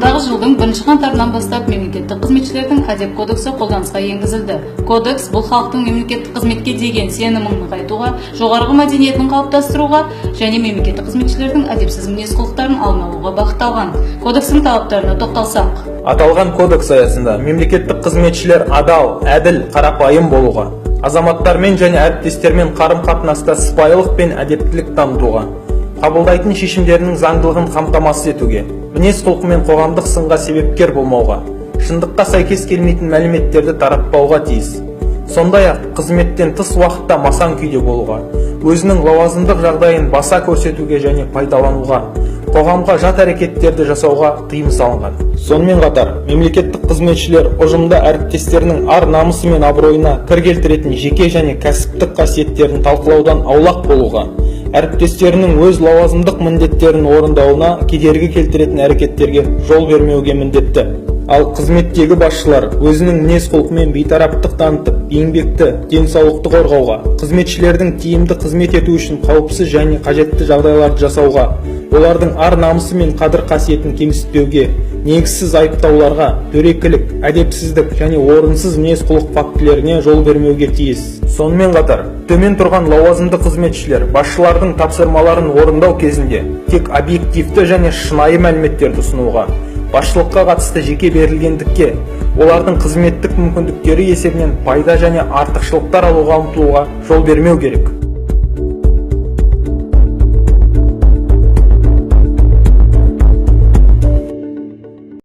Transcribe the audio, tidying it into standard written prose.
Ағымдағы жылдың 1 қаңтарынан бастап мемлекеттік қызметшілердің әдеп кодексі қолданысқа енгізілді. Кодекс бұл халықтың мемлекеттік қызметке деген сенімін нығайтуға, жоғарғы мәдениетін қалыптастыруға және мемлекеттік қызметшілердің әдепсіз мінез-құлықтарын алдын алуға бағытталған. Кодекстің талаптарына тоқталсақ. Аталған кодекс аясында мемлекеттік қызметшілер адал, әділ, қарапайым болуға, азаматтармен және әріптестермен қарым-қатынаста сыпайылық пен әдептілік дамытуға, қабылдайтын шешімдерінің заңдылығын қамтамасыз етуге, мінез-құлқы мен қоғамдық сынға себепкер болмауға, шындыққа сәйкес келмейтін мәліметтерді таратпауға тиіс. Сондай-ақ қызметтен тыс уақытта масаң күйде болуға, өзінің лауазымдық жағдайын баса көрсетуге және пайдалануға, қоғамға жат әрекеттерді жасауға тыйым салынған. Сонымен қатар, мемлекеттік қызметшілер ұжымда әріптестерінің ар-намысы мен абыройына кір келтіретін жеке және кәсіптік қасиеттерін талқылаудан аулақ болуға, әріптестерінің өз лауазымдық міндеттерін орындауына кедергі келтіретін әрекеттерге жол бермеуге міндетті. Ал қызметтегі басшылар өзінің мінез-құлқымен бейтараптық танытып, еңбекті, денсаулықты қорғауға, қызметшілердің тиімді қызмет ету үшін қауіпсіз және қажетті жағдайларды жасауға, олардың ар-намысы мен қадір-қасиетін кемсітпеуге, негізсіз айыптауларға, дөрекілік, әдепсіздік және орынсыз мінез-құлық фактілеріне жол бермеуге тиіс. Сонымен қатар, төмен тұрған лауазымды қызметшілер басшылардың тапсырмаларын орындау кезінде тек объективті және шынайы мәліметтерді ұсынуға, басшылыққа қатысты жеке берілгендікке, олардың қызметтік мүмкіндіктері есебінен пайда және артықшылықтар алуға ұмтылуға жол бермеу керек.